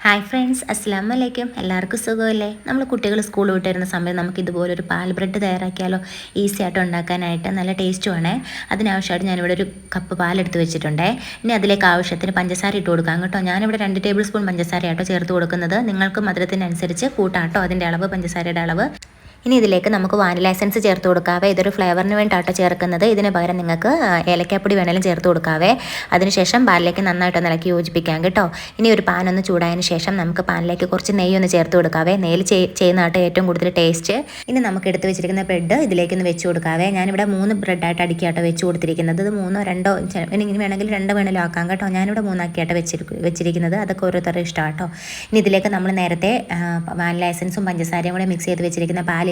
Hi friends, അസ്സലാമു അലൈക്കും. എല്ലാവർക്കും സുഖമല്ലേ? നമ്മൾ കുട്ടികൾ സ്കൂൾ വിട്ട് വരുന്ന സമയത്ത് നമുക്ക് ഇതുപോലൊരു പാൽ ബ്രെഡ് തയ്യാറാക്കിയാലോ? ഈസി ആയിട്ട് ഉണ്ടാക്കാനായിട്ട് നല്ല ടേസ്റ്റുമാണ്. അതിനാവശ്യമായിട്ട് ഞാനിവിടെ ഒരു കപ്പ് പാലെടുത്ത് വെച്ചിട്ടുണ്ട്. ഇനി അതിലേക്ക് ആവശ്യത്തിന് പഞ്ചസാര ഇട്ട് കൊടുക്കാം കേട്ടോ. ഞാനിവിടെ 2 ടേബിൾ സ്പൂൺ പഞ്ചസാരയാട്ടോ ചേർത്ത് കൊടുക്കുന്നത്. നിങ്ങൾക്ക് മധുരത്തിനനുസരിച്ച് കൂട്ടാട്ടോ അതിൻ്റെ അളവ്, പഞ്ചസാരയുടെ അളവ്. ഇനി ഇതിലേക്ക് നമുക്ക് വാനില എസൻസ് ചേർത്ത് കൊടുക്കാവേ. ഇതൊരു ഫ്ലേവറിന് വേണ്ടിയിട്ടാട്ടോ ചേർക്കുന്നത്. ഇതിന് പകരം നിങ്ങൾക്ക് ഏലക്കാപ്പൊടി വേണമെങ്കിലും ചേർത്ത് കൊടുക്കാവേ. അതിനുശേഷം പാലിലേക്ക് നന്നായിട്ടൊന്ന് ഇളക്കി യോജിപ്പിക്കാം കേട്ടോ. ഇനി ഒരു പാൻ ഒന്ന് ചൂടായതിന് ശേഷം നമുക്ക് പാനിലേക്ക് കുറച്ച് നെയ്യൊന്ന് ചേർത്ത് കൊടുക്കാവേ. നെയ്യിൽ ചെയ്യുന്നതാട്ടോ ഏറ്റവും കൂടുതൽ ടേസ്റ്റ്. ഇനി നമുക്ക് എടുത്ത് വെച്ചിരിക്കുന്ന ബ്രെഡ് ഇതിലേക്കൊന്ന് വെച്ച് കൊടുക്കാവേ. ഞാനിവിടെ 3 ബ്രെഡായിട്ട് അടുക്കിയാട്ടോ വെച്ച് കൊടുത്തിരിക്കുന്നത്. ഇത് 3 2 ഇനി വേണമെങ്കിൽ 2 വേണമെങ്കിലും ആക്കാം കേട്ടോ. ഞാനിവിടെ 3 ആക്കിയാട്ടോ വെച്ചിരിക്കുന്നത്. അതൊക്കെ ഓരോരുത്തരുടെ ഇഷ്ടമാട്ടോ. ഇനി ഇതിലേക്ക് നമ്മൾ നേരത്തെ വാനില എസൻസും പഞ്ചസാരയും കൂടെ മിക്സ് ചെയ്ത് വെച്ചിരിക്കുന്ന പാലിൽ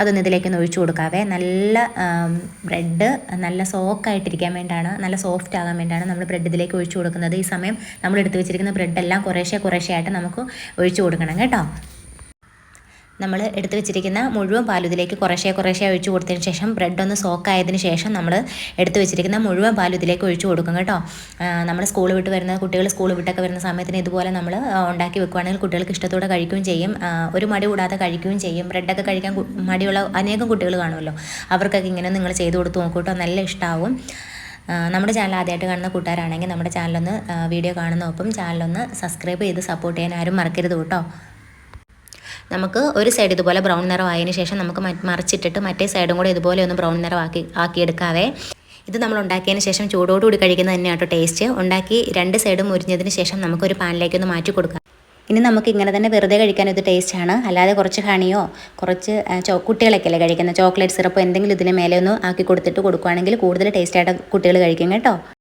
അതൊന്ന് ഇതിലേക്കൊന്ന് ഒഴിച്ചു കൊടുക്കാവേ. നല്ല ബ്രെഡ് നല്ല സോക്കായിട്ടിരിക്കാൻ വേണ്ടിയാണ്, നല്ല സോഫ്റ്റ് ആകാൻ വേണ്ടിയാണ് നമ്മൾ ബ്രെഡ് ഇതിലേക്ക് ഒഴിച്ചു കൊടുക്കുന്നത്. ഈ സമയം നമ്മൾ എടുത്ത് വെച്ചിരിക്കുന്ന ബ്രെഡെല്ലാം കുറേശ്ശെ ആയിട്ട് നമുക്ക് ഒഴിച്ചു കൊടുക്കണം കേട്ടോ. നമ്മൾ എടുത്ത് വെച്ചിരിക്കുന്ന മുഴുവൻ പാലും ഇതിലേക്ക് കുറേശ്ശെ ഒഴിച്ചു കൊടുത്തതിന് ശേഷം ബ്രെഡ് ഒന്ന് സോക്കായതിന് ശേഷം നമ്മൾ എടുത്ത് വെച്ചിരിക്കുന്ന മുഴുവൻ പാലും ഇതിലേക്ക് ഒഴിച്ചു കൊടുക്കും കേട്ടോ. നമ്മൾ കുട്ടികൾ സ്കൂൾ വിട്ടൊക്കെ വരുന്ന സമയത്തിന് ഇതുപോലെ നമ്മൾ ഉണ്ടാക്കി വെക്കുകയാണെങ്കിൽ കുട്ടികൾക്ക് ഇഷ്ടത്തോടെ കഴിക്കുകയും ചെയ്യും. ഒരു മടി കൂടാതെ കഴിക്കുകയും ചെയ്യും. ബ്രെഡൊക്കെ കഴിക്കാൻ മടിയുള്ള അനേകം കുട്ടികൾ കാണുമല്ലോ. അവർക്കൊക്കെ ഇങ്ങനെ നിങ്ങൾ ചെയ്ത് കൊടുത്ത് നോക്കൂ കേട്ടോ. നല്ല ഇഷ്ടമാവും. നമ്മുടെ ചാനൽ ആദ്യമായിട്ട് കാണുന്ന കൂട്ടുകാരാണെങ്കിൽ നമ്മുടെ ചാനലൊന്ന് വീഡിയോ കാണുന്നതൊപ്പം ചാനലൊന്ന് സബ്സ്ക്രൈബ് ചെയ്ത് സപ്പോർട്ട് ചെയ്യാൻ ആരും മറക്കരുത് കേട്ടോ. നമുക്ക് ഒരു സൈഡ് ഇതുപോലെ ബ്രൗൺ നിറമായതിനു ശേഷം നമുക്ക് മറിച്ചിട്ടിട്ട് മറ്റേ സൈഡും കൂടെ ഇതുപോലെ ഒന്ന് ബ്രൗൺ നിറം ആക്കിയെടുക്കാവേ. ഇത് നമ്മൾ ഉണ്ടാക്കിയതിന് ശേഷം ചൂടോടുകൂടി കഴിക്കുന്നത് തന്നെയാട്ടോ ടേസ്റ്റ്. ഉണ്ടാക്കി 2 സൈഡും മുരിഞ്ഞതിന് ശേഷം നമുക്കൊരു പാനിലേക്ക് ഒന്ന് മാറ്റി കൊടുക്കാം. ഇനി നമുക്ക് ഇങ്ങനെ തന്നെ വെറുതെ കഴിക്കാൻ ഇത് ടേസ്റ്റാണ്. അല്ലാതെ കുറച്ച് ഹണിയോ കുറച്ച് കുട്ടികളൊക്കെ അല്ലേ കഴിക്കുന്നത്, ചോക്ലേറ്റ് സിറപ്പോ എന്തെങ്കിലും ഇതിന് മേലെ ഒന്ന് ആക്കി കൊടുത്തിട്ട് കൊടുക്കുകയാണെങ്കിൽ കൂടുതൽ ടേസ്റ്റായിട്ട് കുട്ടികൾ കഴിക്കും കേട്ടോ.